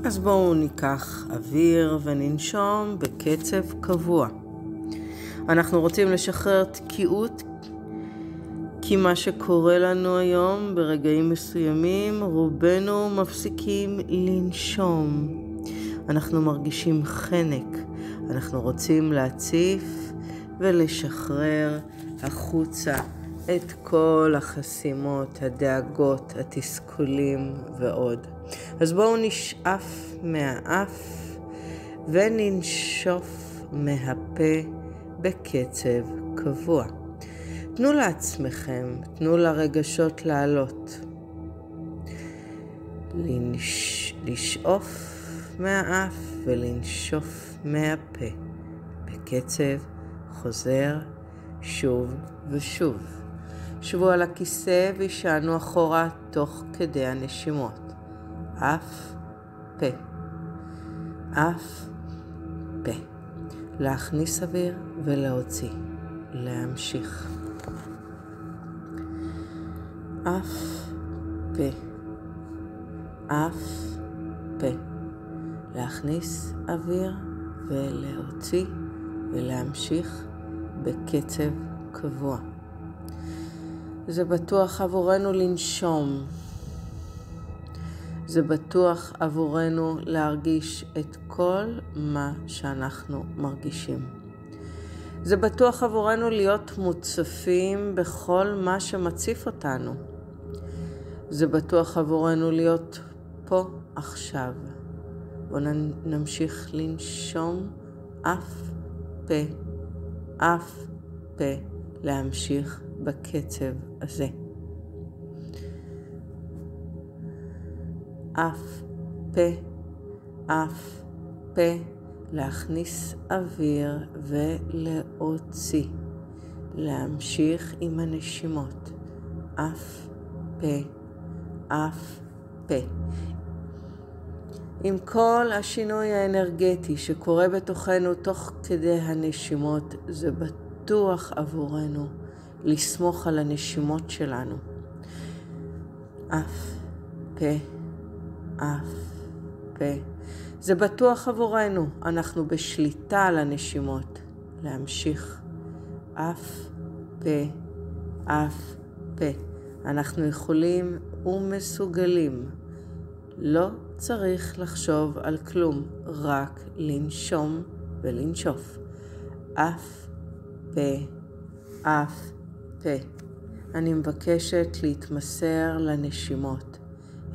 אז בואו ניקח אוויר וננשום בקצב קבוע. אנחנו רוצים לשחרר תקיעות, כי מה שקורה לנו היום ברגעים מסוימים, רובנו מפסיקים לנשום. אנחנו מרגישים חנק, אנחנו רוצים להציף ולשחרר החוצה את כל החסימות, הדאגות, התסכולים ועוד. אז בואו נשאף מהאף וננשוף מהפה בקצב קבוע. תנו לעצמכם, תנו לרגשות לעלות. לשאוף מהאף ולנשוף מהפה בקצב חוזר שוב ושוב. שבו על הכיסא וישענו אחורה תוך כדי הנשימות. אף, פה. אף, פה. להכניס אוויר ולהוציא. להמשיך. אף, פה. אף, פה. להכניס אוויר ולהוציא ולהמשיך בקצב קבוע. זה בטוח עבורנו לנשום. זה בטוח עבורנו להרגיש את כל מה שאנחנו מרגישים. זה בטוח עבורנו להיות מוצפים בכל מה שמציף אותנו. זה בטוח עבורנו להיות פה עכשיו. בואו נמשיך לנשום אף פה, אף פה, להמשיך בקצב הזה. אף פה, אף פה, להכניס אוויר ולהוציא. להמשיך עם הנשימות. אף פה, אף פה. עם כל השינוי האנרגטי שקורה בתוכנו תוך כדי הנשימות, זה בטוח עבורנו לסמוך על הנשימות שלנו. אף פה, אף פה. זה בטוח עבורנו, אנחנו בשליטה על הנשימות. להמשיך. אף פה, אף פה. אנחנו יכולים ומסוגלים. לא צריך לחשוב על כלום, רק לנשום ולנשוף. אף פה, אף פה. אני מבקשת להתמסר לנשימות.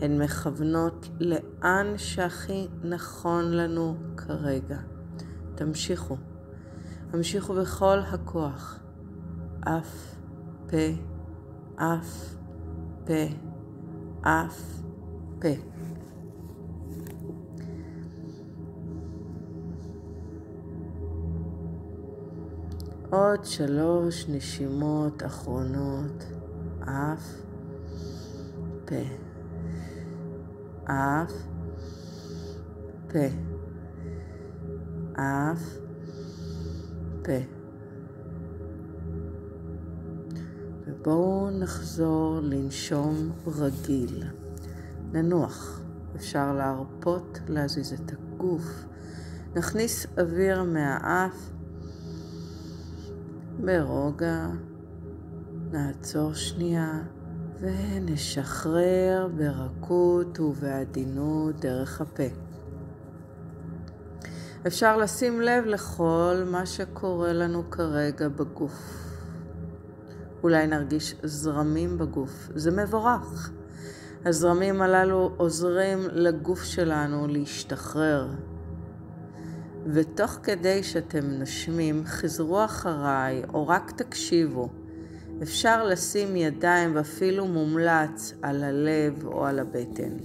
הן מכוונות לאן שהכי נכון לנו כרגע. תמשיכו. המשיכו בכל הכוח. אף פה, אף פה, אף פה. עוד 3 נשימות אחרונות. אף פה, אף פה, אף פה. ובואו נחזור לנשום רגיל. ננוח. אפשר להרפות, להזיז את הגוף. נכניס אוויר מהאף. ברוגע. נעצור שנייה. ונשחרר ברכות ובעדינות דרך הפה. אפשר לשים לב לכל מה שקורה לנו כרגע בגוף. אולי נרגיש זרמים בגוף. זה מבורך. הזרמים הללו עוזרים לגוף שלנו להשתחרר. ותוך כדי שאתם נשמים, חזרו אחריי או רק תקשיבו. אפשר לשים ידיים ואפילו מומלץ על הלב או על הבטן.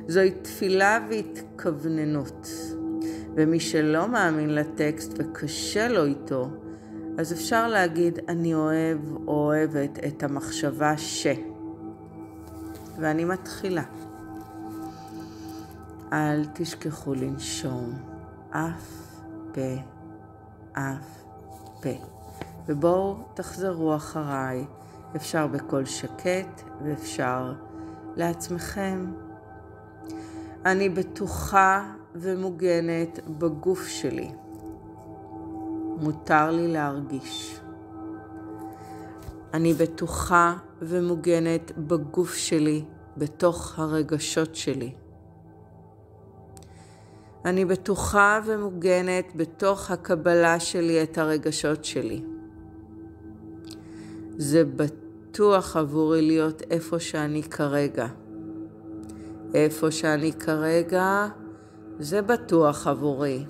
זוהי תפילה והתכווננות. ומי שלא מאמין לטקסט וקשה לו איתו, אז אפשר להגיד אני אוהב או אוהבת את המחשבה ש. ואני מתחילה. אל תשכחו לנשום. אף פה, אף פה. ובואו תחזרו אחריי. אפשר בקול שקט ואפשר לעצמכם. אני בטוחה ומוגנת בגוף שלי. מותר לי להרגיש. אני בטוחה ומוגנת בגוף שלי, בתוך הרגשות שלי. אני בטוחה ומוגנת בתוך הקבלה שלי את הרגשות שלי. זה בטוח עבורי להיות איפה שאני כרגע. איפה שאני כרגע, זה בטוח עבורי.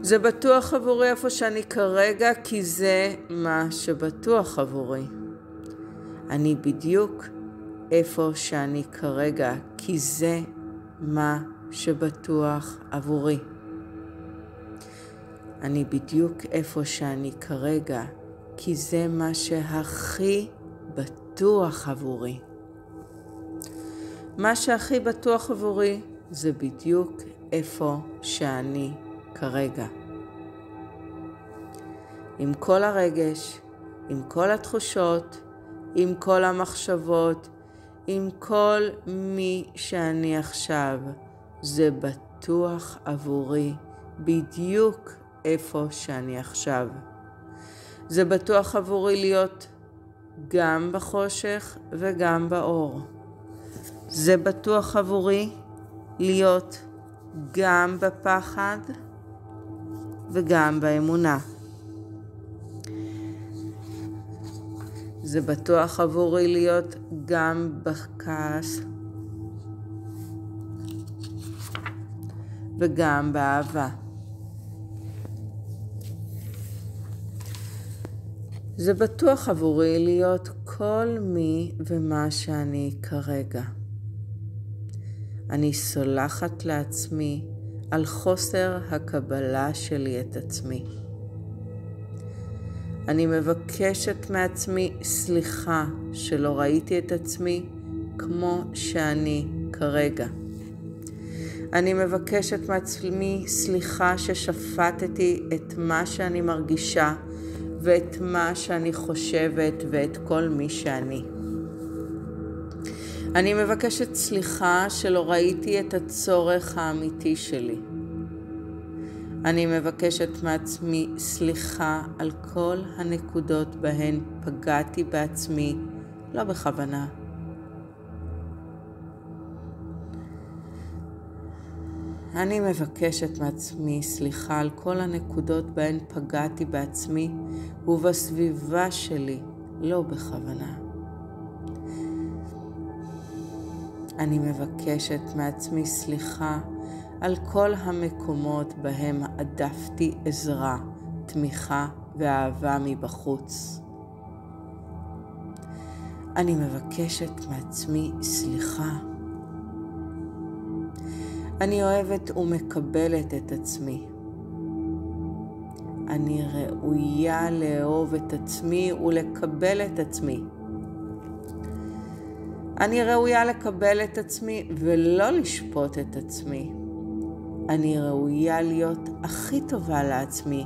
זה בטוח עבורי איפה שאני כרגע, כי זה מה שבטוח עבורי. אני בדיוק איפה שאני כרגע, כי זה מה שבטוח עבורי. אני בדיוק איפה שאני כרגע, כי זה מה שהכי בטוח עבורי. מה שהכי בטוח עבורי זה בדיוק איפה שאני כרגע. עם כל הרגש, עם כל התחושות, עם כל המחשבות, עם כל מי שאני עכשיו, זה בטוח עבורי בדיוק איפה שאני עכשיו. זה בטוח עבורי להיות גם בחושך וגם באור. זה בטוח עבורי להיות גם בפחד וגם באמונה. זה בטוח עבורי להיות גם בכעס וגם באהבה. זה בטוח עבורי להיות כל מי ומה שאני כרגע. אני סולחת לעצמי על חוסר הקבלה שלי את עצמי. אני מבקשת מעצמי סליחה שלא ראיתי את עצמי כמו שאני כרגע. אני מבקשת מעצמי סליחה ששפטתי את מה שאני מרגישה ואת מה שאני חושבת ואת כל מי שאני. אני מבקשת סליחה שלא ראיתי את הצורך האמיתי שלי. אני מבקשת מעצמי סליחה על כל הנקודות בהן פגעתי בעצמי, לא בכוונה. אני מבקשת מעצמי סליחה על כל הנקודות בהן פגעתי בעצמי ובסביבה שלי, לא בכוונה. אני מבקשת מעצמי סליחה על כל המקומות בהם עדפתי עזרה, תמיכה ואהבה מבחוץ. אני מבקשת מעצמי סליחה. אני אוהבת ומקבלת את עצמי. אני ראויה לאהוב את עצמי ולקבל את עצמי. אני ראויה לקבל את עצמי ולא לשפוט את עצמי. אני ראויה להיות הכי טובה לעצמי,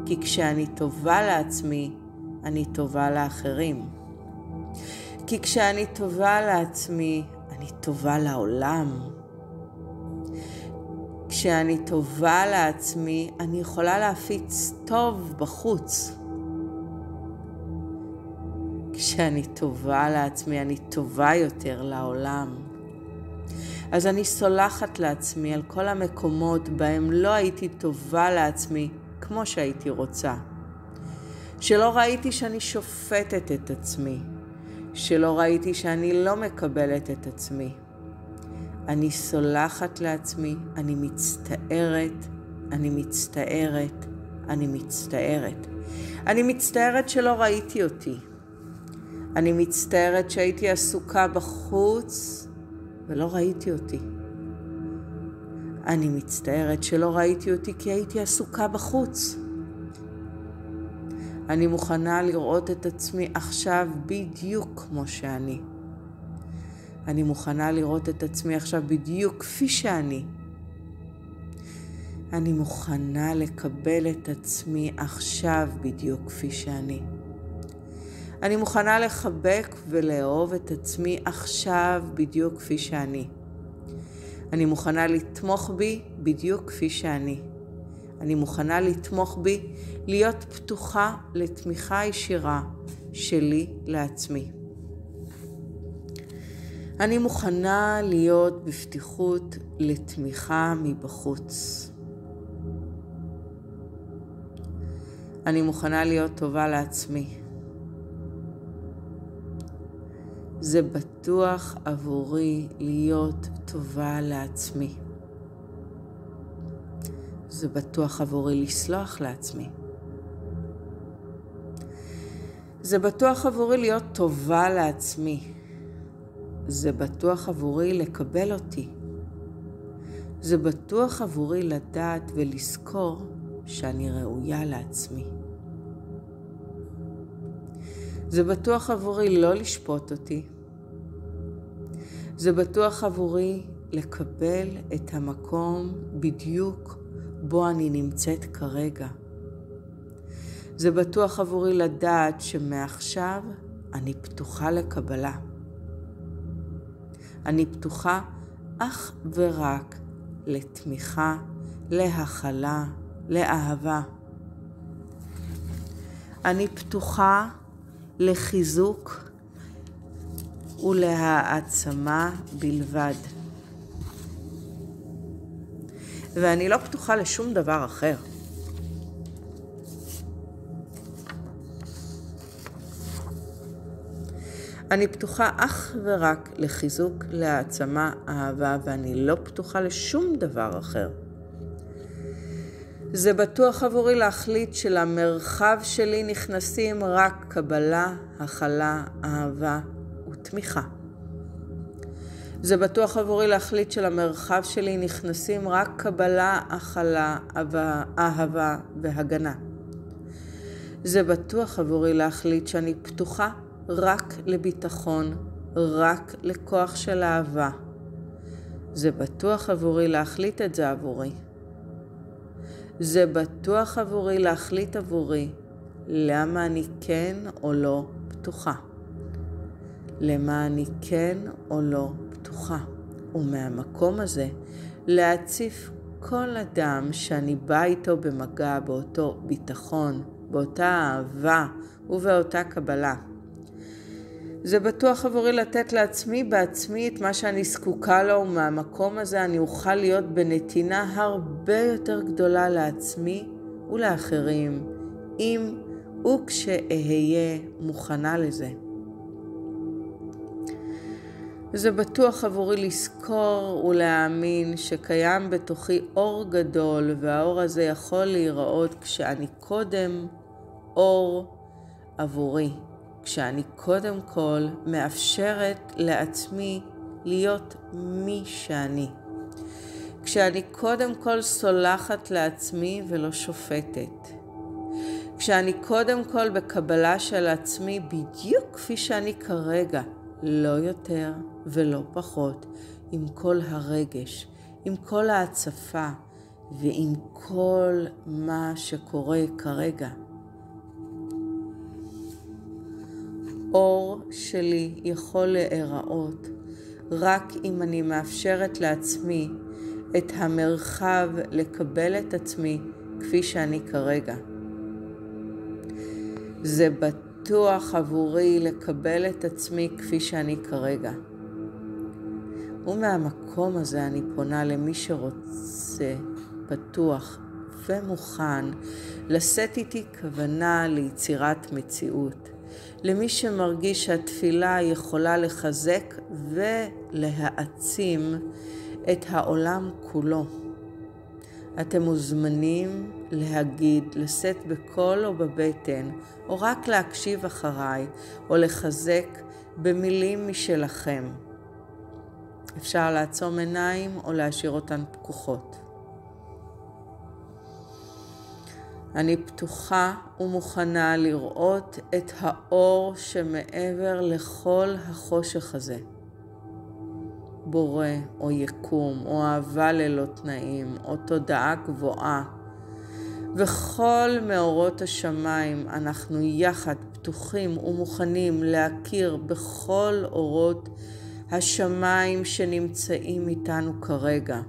כי כשאני טובה לעצמי, אני טובה לאחרים. כי כשאני טובה לעצמי, אני טובה לעולם. כשאני טובה לעצמי, אני יכולה להפיץ טוב בחוץ. כשאני טובה לעצמי, אני טובה יותר לעולם. אז אני סולחת לעצמי על כל המקומות בהם לא הייתי טובה לעצמי כמו שהייתי רוצה. שלא ראיתי שאני שופטת את עצמי. שלא ראיתי שאני לא מקבלת את עצמי. אני סולחת לעצמי, אני מצטערת, אני מצטערת, אני מצטערת. אני מצטערת שלא ראיתי אותי. אני מצטערת שהייתי עסוקה בחוץ ולא ראיתי אותי. אני מצטערת שלא ראיתי אותי כי הייתי עסוקה בחוץ. אני מוכנה לראות את עצמי עכשיו בדיוק כמו שאני. אני מוכנה לראות את עצמי עכשיו בדיוק כפי שאני. אני מוכנה לקבל את עצמי עכשיו בדיוק כפי שאני. אני מוכנה לחבק ולאהוב את עצמי עכשיו בדיוק כפי שאני. אני מוכנה לתמוך בי בדיוק כפי שאני. אני מוכנה לתמוך בי, להיות פתוחה לתמיכה ישירה שלי לעצמי. אני מוכנה להיות בפתיחות לתמיכה מבחוץ. אני מוכנה להיות טובה לעצמי. זה בטוח עבורי להיות טובה לעצמי. זה בטוח עבורי לסלוח לעצמי. זה בטוח עבורי להיות טובה לעצמי. זה בטוח עבורי לקבל אותי. זה בטוח עבורי לדעת ולזכור שאני ראויה לעצמי. זה בטוח עבורי לא לשפוט אותי. זה בטוח עבורי לקבל את המקום בדיוק בו אני נמצאת כרגע. זה בטוח עבורי לדעת שמעכשיו אני פתוחה לקבלה. אני פתוחה אך ורק לתמיכה, להכלה, לאהבה. אני פתוחה לחיזוק ולהעצמה בלבד. ואני לא פתוחה לשום דבר אחר. אני פתוחה אך ורק לחיזוק, להעצמה, אהבה, ואני לא פתוחה לשום דבר אחר. זה בטוח עבורי להחליט שלמרחב שלי נכנסים רק קבלה, הכלה, אהבה ותמיכה. זה בטוח עבורי להחליט שלמרחב שלי נכנסים רק קבלה, הכלה, אהבה והגנה. זה בטוח עבורי להחליט שאני פתוחה רק לביטחון, רק לכוח של אהבה. זה בטוח עבורי להחליט את זה עבורי. זה בטוח עבורי להחליט עבורי למה אני כן או לא פתוחה. למה אני כן או לא פתוחה. ומהמקום הזה להציף כל אדם שאני באה איתו במגע, באותו ביטחון, באותה אהבה ובאותה קבלה. זה בטוח עבורי לתת לעצמי בעצמי את מה שאני זקוקה לו, ומהמקום הזה אני אוכל להיות בנתינה הרבה יותר גדולה לעצמי ולאחרים, אם וכשאהיה מוכנה לזה. זה בטוח עבורי לזכור ולהאמין שקיים בתוכי אור גדול, והאור הזה יכול להיראות כשאני קודם אור עבורי. כשאני קודם כל מאפשרת לעצמי להיות מי שאני. כשאני קודם כל סולחת לעצמי ולא שופטת. כשאני קודם כל בקבלה של עצמי בדיוק כפי שאני כרגע, לא יותר ולא פחות, עם כל הרגש, עם כל ההצפה ועם כל מה שקורה כרגע. אור שלי יכול להיראות רק אם אני מאפשרת לעצמי את המרחב לקבל את עצמי כפי שאני כרגע. זה בטוח עבורי לקבל את עצמי כפי שאני כרגע. ומהמקום הזה אני פונה למי שרוצה, פתוח ומוכן לשאת איתי כוונה ליצירת מציאות. למי שמרגיש שהתפילה יכולה לחזק ולהעצים את העולם כולו. אתם מוזמנים להגיד, לשאת בקול או בבטן, או רק להקשיב אחריי, או לחזק במילים משלכם. אפשר לעצום עיניים או להשאיר אותן פקוחות. אני פתוחה ומוכנה לראות את האור שמעבר לכל החושך הזה. בורא או יקום או אהבה ללא תנאים או תודעה גבוהה. וכל מאורות השמיים אנחנו יחד פתוחים ומוכנים להכיר בכל אורות השמיים שנמצאים איתנו כרגע.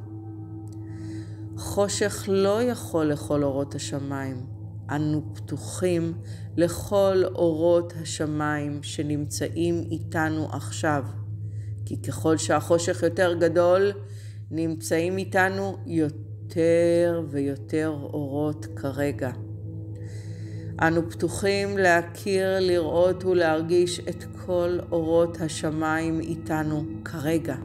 חושך לא יכול לכל אורות השמיים. אנו פתוחים לכל אורות השמיים שנמצאים איתנו עכשיו. כי ככל שהחושך יותר גדול, נמצאים איתנו יותר ויותר אורות כרגע. אנו פתוחים להכיר, לראות ולהרגיש את כל אורות השמיים איתנו כרגע.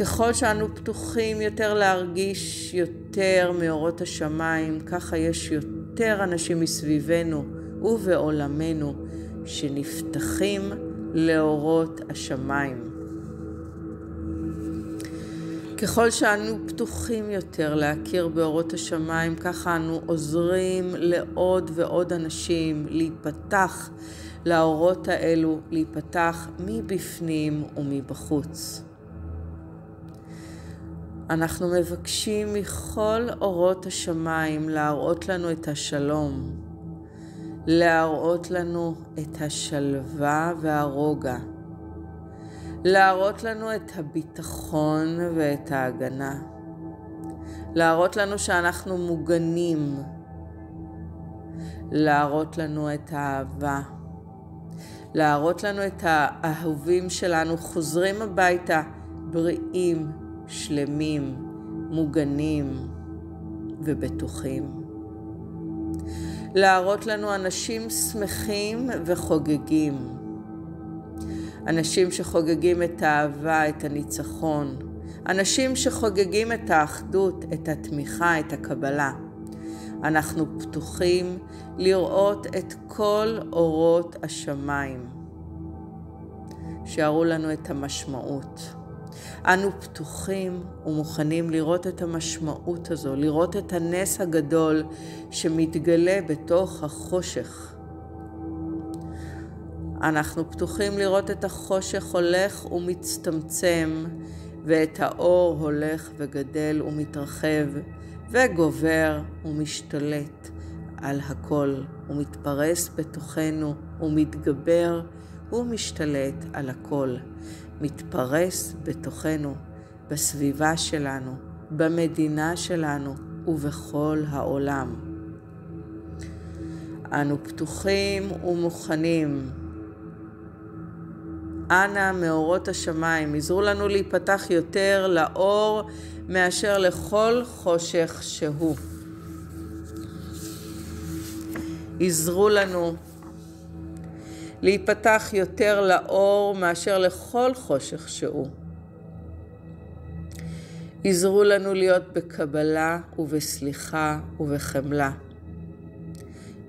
ככל שאנו פתוחים יותר להרגיש יותר מאורות השמיים, ככה יש יותר אנשים מסביבנו ובעולמנו שנפתחים לאורות השמיים. ככל שאנו פתוחים יותר להכיר באורות השמיים, ככה אנו עוזרים לעוד ועוד אנשים להיפתח לאורות האלו, להיפתח מבפנים ומבחוץ. אנחנו מבקשים מכל אורות השמיים להראות לנו את השלום, להראות לנו את השלווה והרוגע, להראות לנו את הביטחון ואת ההגנה, להראות לנו שאנחנו מוגנים, להראות לנו את האהבה, להראות לנו את האהובים שלנו חוזרים הביתה בריאים, שלמים, מוגנים ובטוחים. להראות לנו אנשים שמחים וחוגגים. אנשים שחוגגים את האהבה, את הניצחון. אנשים שחוגגים את האחדות, את התמיכה, את הקבלה. אנחנו פתוחים לראות את כל אורות השמיים, שיראו לנו את המשמעות. אנו פתוחים ומוכנים לראות את המשמעות הזו, לראות את הנס הגדול שמתגלה בתוך החושך. אנחנו פתוחים לראות את החושך הולך ומצטמצם, ואת האור הולך וגדל ומתרחב, וגובר ומשתלט על הכל, ומתפרס בתוכנו, ומתגבר ומשתלט על הכל. מתפרס בתוכנו, בסביבה שלנו, במדינה שלנו ובכל העולם. אנו פתוחים ומוכנים. אנא מאורות השמיים, עזרו לנו להיפתח יותר לאור מאשר לכל חושך שהוא. עזרו לנו להיפתח יותר לאור מאשר לכל חושך שהוא. עזרו לנו להיות בקבלה ובסליחה ובחמלה.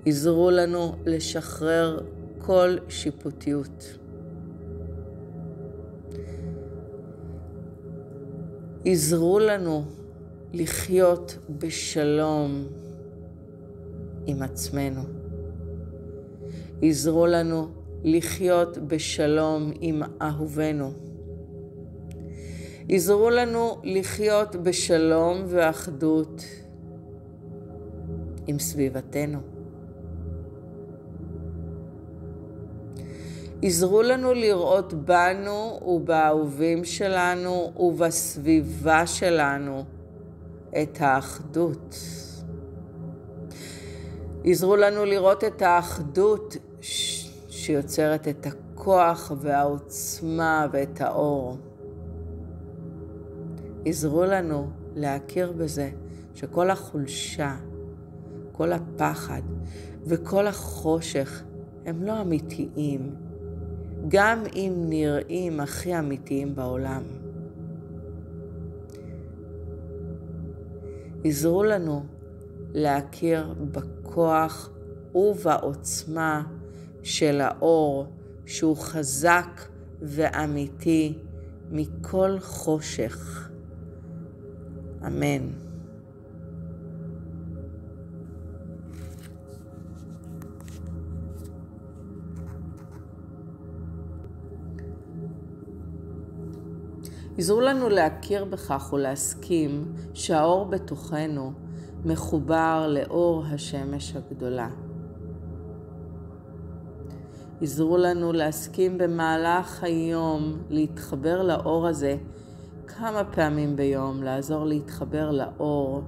עזרו לנו לשחרר כל שיפוטיות. עזרו לנו לחיות בשלום עם עצמנו. עזרו לנו לחיות בשלום עם אהובינו. עזרו לנו לחיות בשלום ואחדות עם סביבתנו. עזרו לנו לראות בנו ובאהובים שלנו ובסביבה שלנו את האחדות. עזרו לנו לראות את האחדות שיוצרת את הכוח והעוצמה ואת האור. עזרו לנו להכיר בזה שכל החולשה, כל הפחד וכל החושך הם לא אמיתיים, גם אם נראים הכי אמיתיים בעולם. עזרו לנו להכיר בכוח ובעוצמה של האור שהוא חזק ואמיתי מכל חושך. אמן. עזרו לנו להכיר בכך ולהסכים שהאור בתוכנו מחובר לאור השמש הגדולה. עזרו לנו להסכים במהלך היום להתחבר לאור הזה כמה פעמים ביום, לעזור להתחבר לאור,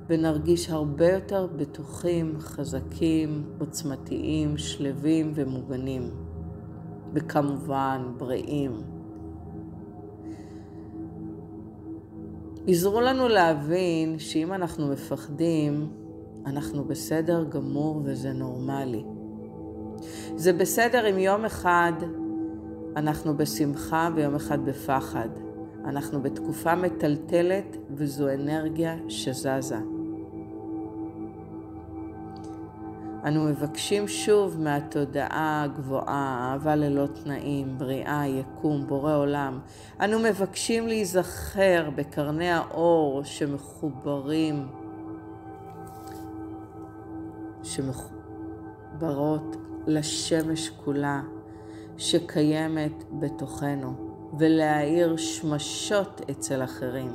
ונרגיש הרבה יותר בטוחים, חזקים, עוצמתיים, שלווים ומוגנים, וכמובן בריאים. עזרו לנו להבין שאם אנחנו מפחדים, אנחנו בסדר גמור וזה נורמלי. זה בסדר אם יום אחד אנחנו בשמחה ויום אחד בפחד. אנחנו בתקופה מטלטלת וזו אנרגיה שזזה. אנו מבקשים שוב מהתודעה הגבוהה, אהבה ללא תנאים, בריאה, יקום, בורא עולם. אנו מבקשים להיזכר בקרני האור שמחוברות לשמש כולה שקיימת בתוכנו, ולהאיר שמשות אצל אחרים.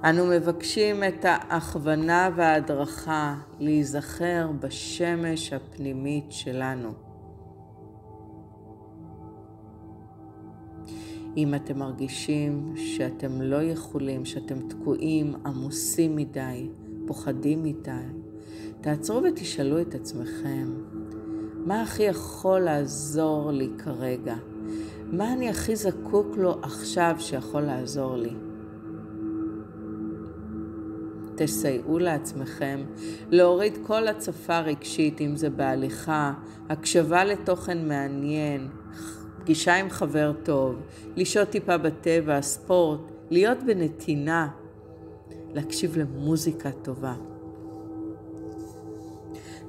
אנו מבקשים את ההכוונה וההדרכה להיזכר בשמש הפנימית שלנו. אם אתם מרגישים שאתם לא יכולים, שאתם תקועים, עמוסים מדי, פוחדים מדי, תעצרו ותשאלו את עצמכם, מה הכי יכול לעזור לי כרגע? מה אני הכי זקוק לו עכשיו שיכול לעזור לי? תסייעו לעצמכם להוריד כל הצפה רגשית, אם זה בהליכה, הקשבה לתוכן מעניין, פגישה עם חבר טוב, לשהות טיפה בטבע, ספורט, להיות בנתינה, להקשיב למוזיקה טובה.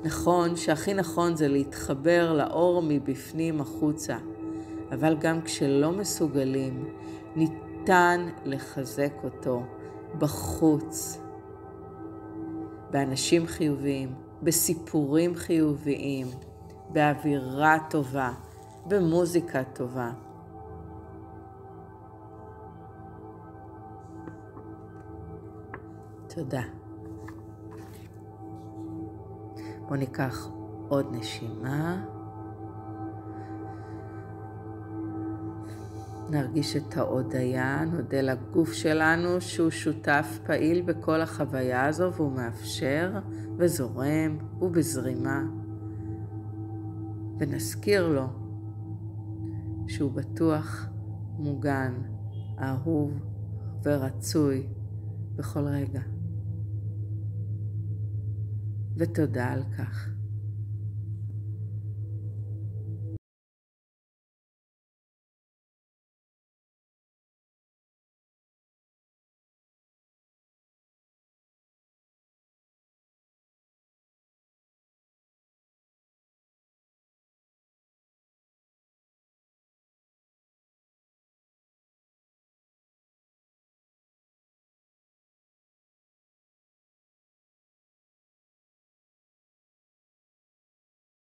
נכון שהכי נכון זה להתחבר לאור מבפנים החוצה, אבל גם כשלא מסוגלים, ניתן לחזק אותו בחוץ, באנשים חיוביים, בסיפורים חיוביים, באווירה טובה, במוזיקה טובה. תודה. בואו ניקח עוד נשימה. נרגיש את ההודיה, נודה לגוף שלנו שהוא שותף פעיל בכל החוויה הזו, והוא מאפשר וזורם ובזרימה. ונזכיר לו שהוא בטוח, מוגן, אהוב ורצוי בכל רגע. ותודה על כך.